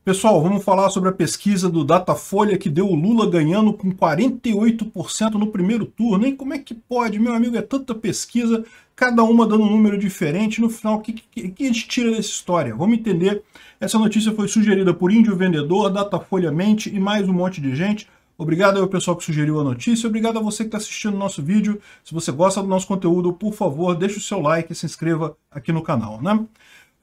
Pessoal, vamos falar sobre a pesquisa do Datafolha que deu o Lula ganhando com 48% no primeiro turno. Nem como é que pode, meu amigo, é tanta pesquisa, cada uma dando um número diferente. No final, o que a gente tira dessa história? Vamos entender. Essa notícia foi sugerida por Índio Vendedor, Datafolha Mente e mais um monte de gente. Obrigado ao pessoal que sugeriu a notícia, obrigado a você que está assistindo o nosso vídeo. Se você gosta do nosso conteúdo, por favor, deixe o seu like e se inscreva aqui no canal, né?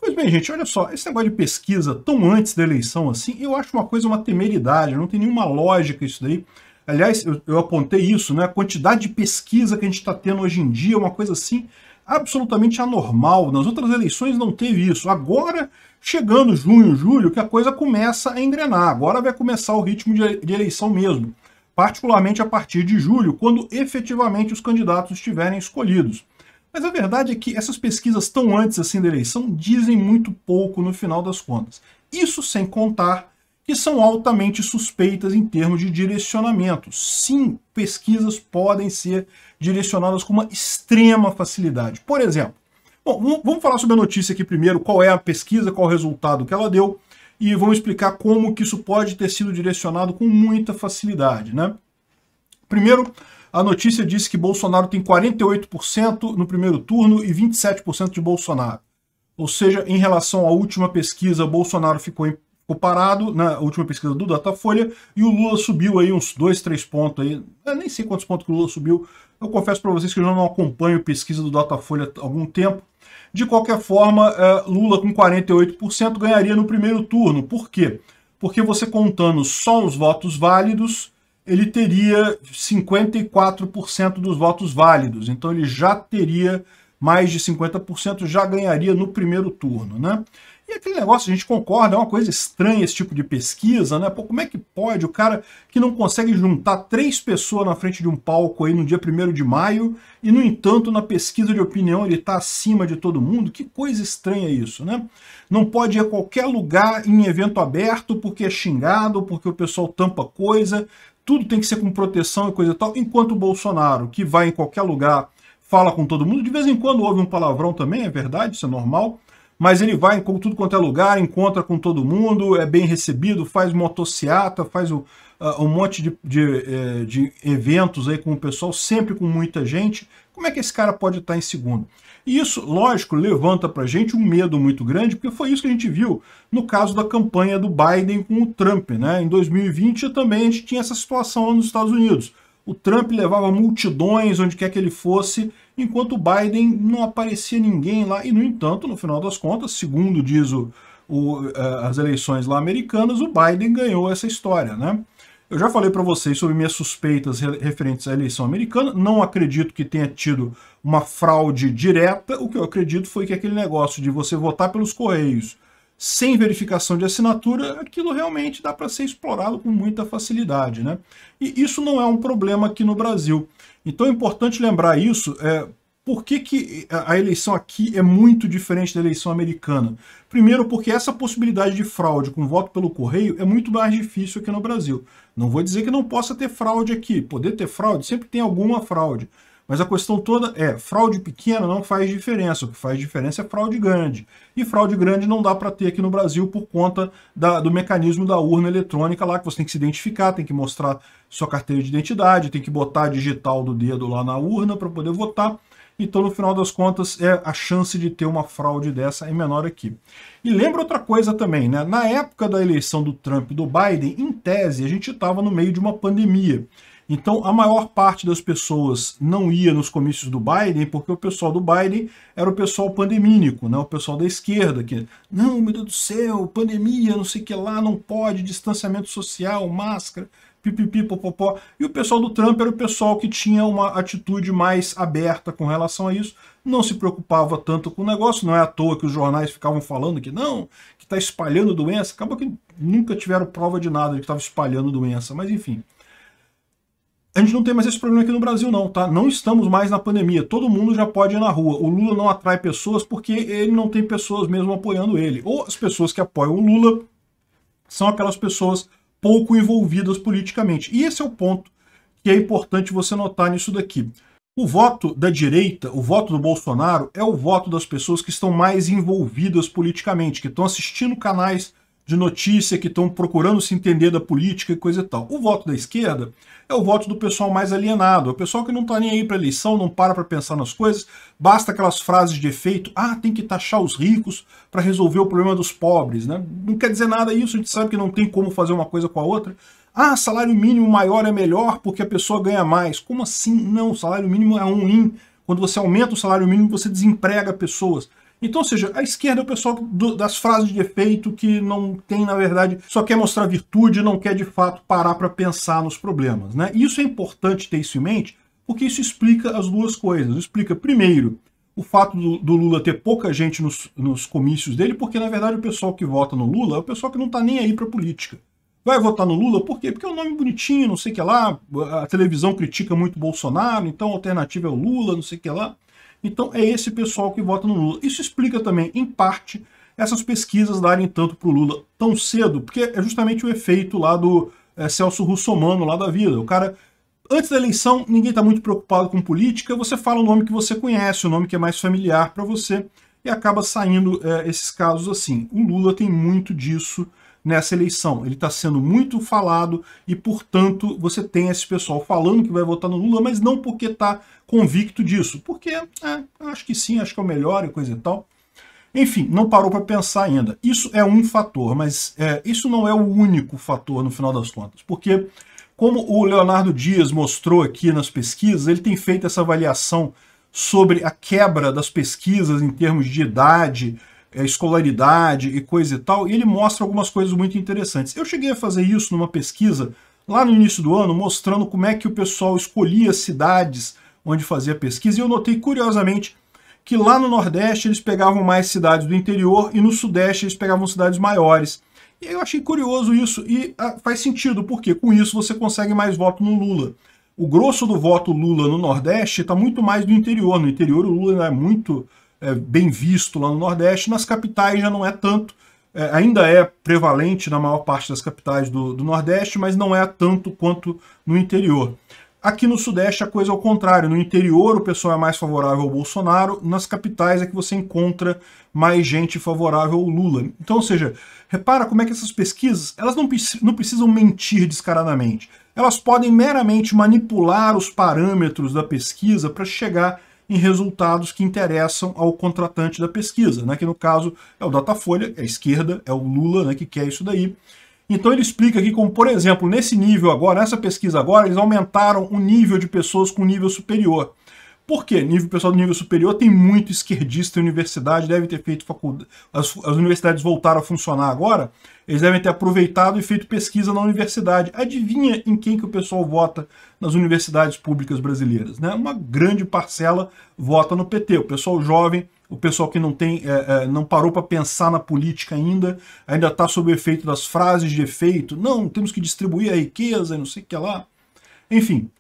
Pois bem, gente, olha só, esse negócio de pesquisa tão antes da eleição assim, eu acho uma temeridade, não tem nenhuma lógica isso daí. Aliás, eu apontei isso, né? A quantidade de pesquisa que a gente está tendo hoje em dia é uma coisa assim absolutamente anormal. Nas outras eleições não teve isso. Agora, chegando junho, julho, que a coisa começa a engrenar. Agora vai começar o ritmo de eleição mesmo. Particularmente a partir de julho, quando efetivamente os candidatos estiverem escolhidos. Mas a verdade é que essas pesquisas tão antes assim da eleição dizem muito pouco no final das contas. Isso sem contar que são altamente suspeitas em termos de direcionamento. Sim, pesquisas podem ser direcionadas com uma extrema facilidade. Por exemplo, bom, vamos falar sobre a notícia aqui primeiro, qual é a pesquisa, qual é o resultado que ela deu, e vamos explicar como que isso pode ter sido direcionado com muita facilidade, né? Primeiro, a notícia diz que Bolsonaro tem 48% no primeiro turno e 27% de Bolsonaro. Ou seja, em relação à última pesquisa, Bolsonaro ficou parado, na última pesquisa do Datafolha, e o Lula subiu aí uns 2, 3 pontos aí. Eu nem sei quantos pontos que o Lula subiu. Eu confesso para vocês que eu já não acompanho pesquisa do Datafolha há algum tempo. De qualquer forma, Lula com 48% ganharia no primeiro turno. Por quê? Porque você contando só os votos válidos, ele teria 54% dos votos válidos. Então ele já teria mais de 50%, já ganharia no primeiro turno, né? E aquele negócio, a gente concorda, é uma coisa estranha esse tipo de pesquisa, né? Pô, como é que pode o cara que não consegue juntar 3 pessoas na frente de um palco aí no dia 1º de maio e, no entanto, na pesquisa de opinião ele está acima de todo mundo? Que coisa estranha isso, né? Não pode ir a qualquer lugar em evento aberto porque é xingado, porque o pessoal tampa coisa, tudo tem que ser com proteção e coisa e tal, enquanto o Bolsonaro, que vai em qualquer lugar, fala com todo mundo, de vez em quando ouve um palavrão também, é verdade, isso é normal, mas ele vai em tudo quanto é lugar, encontra com todo mundo, é bem recebido, faz motociata, faz um monte de eventos aí com o pessoal, sempre com muita gente. Como é que esse cara pode estar em segundo? E isso, lógico, levanta pra gente um medo muito grande, porque foi isso que a gente viu no caso da campanha do Biden com o Trump, né? Em 2020 também a gente tinha essa situação lá nos Estados Unidos. O Trump levava multidões onde quer que ele fosse, enquanto o Biden não aparecia ninguém lá. E, no entanto, no final das contas, segundo diz as eleições lá americanas, o Biden ganhou essa história, né? Eu já falei para vocês sobre minhas suspeitas referentes à eleição americana. Não acredito que tenha tido uma fraude direta. O que eu acredito foi que aquele negócio de você votar pelos Correios sem verificação de assinatura, aquilo realmente dá para ser explorado com muita facilidade, né? E isso não é um problema aqui no Brasil. Então é importante lembrar isso. Por que a eleição aqui é muito diferente da eleição americana? Primeiro, porque essa possibilidade de fraude com voto pelo correio é muito mais difícil aqui no Brasil. Não vou dizer que não possa ter fraude aqui. Poder ter fraude, sempre tem alguma fraude. Mas a questão toda é, fraude pequena não faz diferença. O que faz diferença é fraude grande. E fraude grande não dá para ter aqui no Brasil por conta do mecanismo da urna eletrônica lá, que você tem que se identificar, tem que mostrar sua carteira de identidade, tem que botar a digital do dedo lá na urna para poder votar. Então, no final das contas, a chance de ter uma fraude dessa é menor aqui. E lembra outra coisa também, né? Na época da eleição do Trump e do Biden, em tese, a gente estava no meio de uma pandemia. Então, a maior parte das pessoas não ia nos comícios do Biden, porque o pessoal do Biden era o pessoal pandemínico, né? O pessoal da esquerda, que, não, meu Deus do céu, pandemia, não sei o que lá, não pode, distanciamento social, máscara, pipipi, popopó. E o pessoal do Trump era o pessoal que tinha uma atitude mais aberta com relação a isso, não se preocupava tanto com o negócio, não é à toa que os jornais ficavam falando que não, que está espalhando doença, acaba que nunca tiveram prova de nada de que estava espalhando doença, mas enfim. A gente não tem mais esse problema aqui no Brasil não, tá? Não estamos mais na pandemia, todo mundo já pode ir na rua. O Lula não atrai pessoas porque ele não tem pessoas mesmo apoiando ele. Ou as pessoas que apoiam o Lula são aquelas pessoas pouco envolvidas politicamente. E esse é o ponto que é importante você notar nisso daqui. O voto da direita, o voto do Bolsonaro, é o voto das pessoas que estão mais envolvidas politicamente, que estão assistindo canais de notícia, que estão procurando se entender da política e coisa e tal. O voto da esquerda é o voto do pessoal mais alienado, é o pessoal que não está nem aí para eleição, não para pensar nas coisas, basta aquelas frases de efeito, tem que taxar os ricos para resolver o problema dos pobres, né? Não quer dizer nada isso, a gente sabe que não tem como fazer uma coisa com a outra. Salário mínimo maior é melhor porque a pessoa ganha mais. Como assim? Não, o salário mínimo é ruim. Quando você aumenta o salário mínimo, você desemprega pessoas. Então, ou seja, a esquerda é o pessoal das frases de efeito que não tem, na verdade, só quer mostrar virtude, não quer de fato parar para pensar nos problemas, né? E isso é importante ter isso em mente, porque isso explica as duas coisas. Explica, primeiro, o fato do Lula ter pouca gente nos comícios dele, porque, na verdade, o pessoal que vota no Lula é o pessoal que não está nem aí para política. Vai votar no Lula por quê? Porque é um nome bonitinho, não sei o que lá, a televisão critica muito Bolsonaro, então a alternativa é o Lula, não sei o que lá. Então é esse pessoal que vota no Lula. Isso explica também, em parte, essas pesquisas darem tanto para o Lula tão cedo, porque é justamente o efeito lá do Celso Russomano, lá da vida. O cara, antes da eleição, ninguém está muito preocupado com política, você fala o nome que você conhece, o nome que é mais familiar para você, e acaba saindo esses casos assim. O Lula tem muito disso nessa eleição. Ele está sendo muito falado e, portanto, você tem esse pessoal falando que vai votar no Lula, mas não porque está convicto disso, porque acho que sim, acho que é o melhor e coisa e tal. Enfim, não parou para pensar ainda. Isso é um fator, mas isso não é o único fator no final das contas, porque como o Leonardo Dias mostrou aqui nas pesquisas, ele tem feito essa avaliação sobre a quebra das pesquisas em termos de idade, escolaridade e coisa e tal, e ele mostra algumas coisas muito interessantes. Eu cheguei a fazer isso numa pesquisa lá no início do ano, mostrando como é que o pessoal escolhia cidades onde fazia pesquisa, e eu notei curiosamente que lá no Nordeste eles pegavam mais cidades do interior e no Sudeste eles pegavam cidades maiores. E eu achei curioso isso, e faz sentido, porque com isso você consegue mais voto no Lula. O grosso do voto Lula no Nordeste está muito mais do interior. No interior o Lula ainda é muito bem visto lá no Nordeste, nas capitais já não é tanto, ainda é prevalente na maior parte das capitais do Nordeste, mas não é tanto quanto no interior. Aqui no Sudeste a coisa é o contrário, no interior o pessoal é mais favorável ao Bolsonaro, nas capitais é que você encontra mais gente favorável ao Lula. Então, ou seja, repara como é que essas pesquisas, elas não precisam mentir descaradamente, elas podem meramente manipular os parâmetros da pesquisa para chegar em resultados que interessam ao contratante da pesquisa, né, que no caso é o Datafolha, é a esquerda, é o Lula, né, que quer isso daí. Então ele explica aqui como, por exemplo, nesse nível agora, nessa pesquisa agora, eles aumentaram o nível de pessoas com nível superior. Por quê? Pessoal do nível superior tem muito esquerdista em universidade, deve ter feito faculdade. As universidades voltaram a funcionar agora, eles devem ter aproveitado e feito pesquisa na universidade. Adivinha em quem que o pessoal vota nas universidades públicas brasileiras, né? Uma grande parcela vota no PT. O pessoal jovem, o pessoal que não parou para pensar na política ainda está sob o efeito das frases de efeito. Não, temos que distribuir a riqueza e não sei o que lá. Enfim.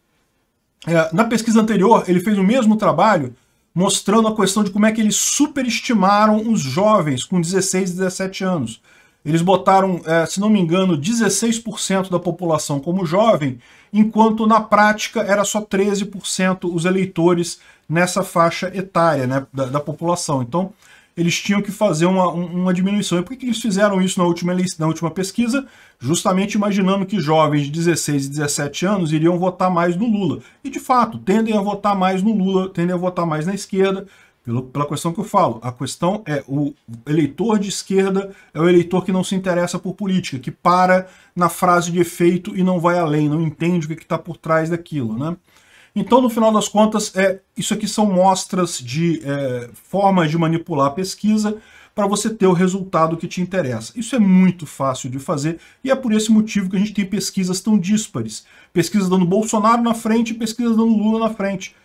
Na pesquisa anterior, ele fez o mesmo trabalho, mostrando a questão de como é que eles superestimaram os jovens com 16 e 17 anos. Eles botaram, se não me engano, 16% da população como jovem, enquanto na prática era só 13% os eleitores nessa faixa etária, né, da população. Então, eles tinham que fazer uma diminuição. E por que eles fizeram isso na última pesquisa? Justamente imaginando que jovens de 16 e 17 anos iriam votar mais no Lula. E, de fato, tendem a votar mais no Lula, tendem a votar mais na esquerda, pela questão que eu falo. A questão é o eleitor de esquerda é o eleitor que não se interessa por política, que para na frase de efeito e não vai além, não entende o que está por trás daquilo, né? Então, no final das contas, isso aqui são mostras de formas de manipular a pesquisa para você ter o resultado que te interessa. Isso é muito fácil de fazer e é por esse motivo que a gente tem pesquisas tão díspares. Pesquisas dando Bolsonaro na frente e pesquisas dando Lula na frente.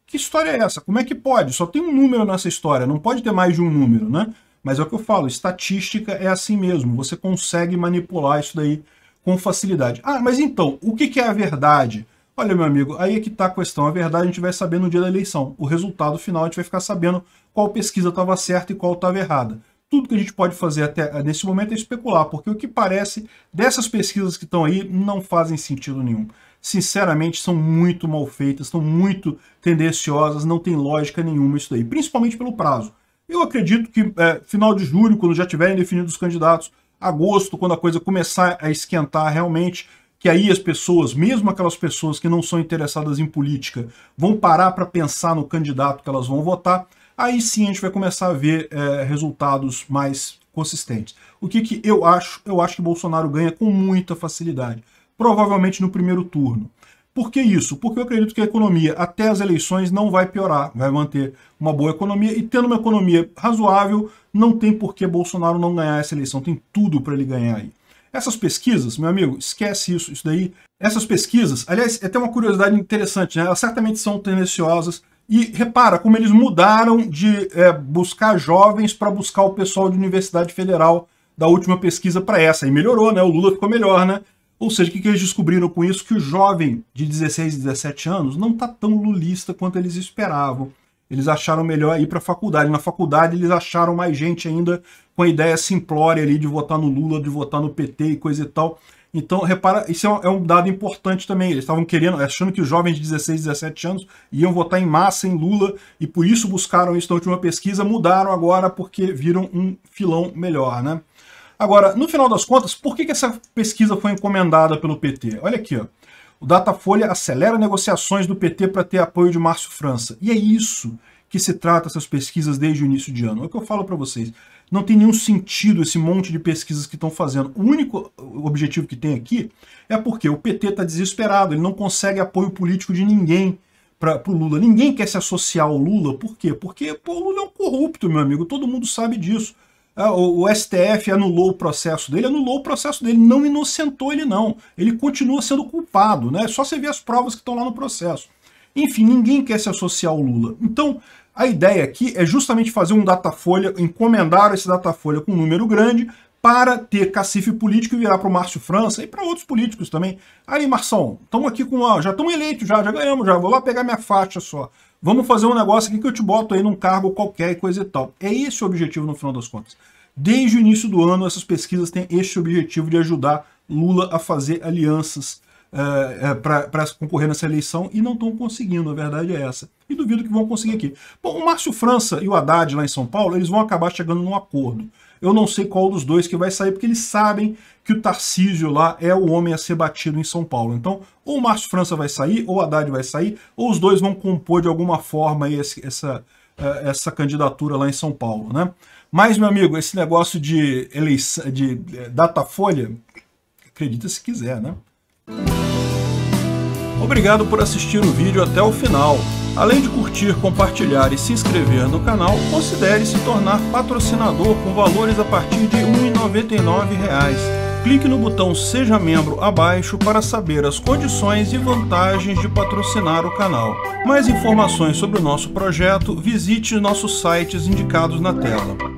Que história é essa? Como é que pode? Só tem um número nessa história, não pode ter mais de um número, né? Mas é o que eu falo, estatística é assim mesmo, você consegue manipular isso daí com facilidade. Mas então, o que é a verdade? Olha, meu amigo, aí é que está a questão. A verdade a gente vai saber no dia da eleição. O resultado final a gente vai ficar sabendo qual pesquisa estava certa e qual estava errada. Tudo que a gente pode fazer até nesse momento é especular, porque o que parece dessas pesquisas que estão aí não fazem sentido nenhum. Sinceramente, são muito mal feitas, estão muito tendenciosas, não tem lógica nenhuma isso daí, principalmente pelo prazo. Eu acredito que final de julho, quando já tiverem definidos os candidatos, agosto, quando a coisa começar a esquentar realmente, que aí as pessoas, mesmo aquelas pessoas que não são interessadas em política, vão parar para pensar no candidato que elas vão votar, aí sim a gente vai começar a ver resultados mais consistentes. O que eu acho? Eu acho que Bolsonaro ganha com muita facilidade, provavelmente no primeiro turno. Por que isso? Porque eu acredito que a economia até as eleições não vai piorar, vai manter uma boa economia, e tendo uma economia razoável, não tem por que Bolsonaro não ganhar essa eleição, tem tudo para ele ganhar aí. Essas pesquisas, meu amigo, esquece isso daí. Essas pesquisas, aliás, é até uma curiosidade interessante, né? Elas certamente são tendenciosas, e repara como eles mudaram de buscar jovens para buscar o pessoal de Universidade Federal da última pesquisa para essa, e melhorou, né? O Lula ficou melhor, né? Ou seja, o que eles descobriram com isso? Que o jovem de 16, 17 anos não está tão lulista quanto eles esperavam. Eles acharam melhor ir para a faculdade. Na faculdade eles acharam mais gente ainda com a ideia simplória ali de votar no Lula, de votar no PT e coisa e tal. Então, repara, isso é um dado importante também. Eles estavam achando que os jovens de 16, 17 anos iam votar em massa em Lula e por isso buscaram isso na última pesquisa, mudaram agora porque viram um filão melhor, né? Agora, no final das contas, por que essa pesquisa foi encomendada pelo PT? Olha aqui, ó. O Datafolha acelera negociações do PT para ter apoio de Márcio França. E é isso que se trata essas pesquisas desde o início de ano. É o que eu falo para vocês. Não tem nenhum sentido esse monte de pesquisas que estão fazendo. O único objetivo que tem aqui é porque o PT está desesperado, ele não consegue apoio político de ninguém para o Lula. Ninguém quer se associar ao Lula. Por quê? Porque o Lula é um corrupto, meu amigo. Todo mundo sabe disso. O STF anulou o processo dele, não inocentou ele não, ele continua sendo culpado, né? Só você ver as provas que estão lá no processo. Enfim, ninguém quer se associar ao Lula. Então, a ideia aqui é justamente fazer um Datafolha, encomendar esse Datafolha com um número grande para ter cacife político e virar para o Márcio França e para outros políticos também. Aí, Marção, estamos aqui já estamos eleitos, já ganhamos, vou lá pegar minha faixa só. Vamos fazer um negócio aqui que eu te boto aí num cargo qualquer e coisa e tal. É esse o objetivo no final das contas. Desde o início do ano, essas pesquisas têm esse objetivo de ajudar Lula a fazer alianças para concorrer nessa eleição e não estão conseguindo, a verdade é essa. E duvido que vão conseguir aqui. Bom, o Márcio França e o Haddad lá em São Paulo, eles vão acabar chegando num acordo. Eu não sei qual dos dois que vai sair, porque eles sabem que o Tarcísio lá é o homem a ser batido em São Paulo. Então, ou o Márcio França vai sair, ou o Haddad vai sair, ou os dois vão compor de alguma forma aí essa candidatura lá em São Paulo, né? Mas, meu amigo, esse negócio de Datafolha, acredita se quiser, né? Obrigado por assistir o vídeo até o final. Além de curtir, compartilhar e se inscrever no canal, considere se tornar patrocinador com valores a partir de R$ 1,99. Clique no botão Seja Membro abaixo para saber as condições e vantagens de patrocinar o canal. Mais informações sobre o nosso projeto, visite nossos sites indicados na tela.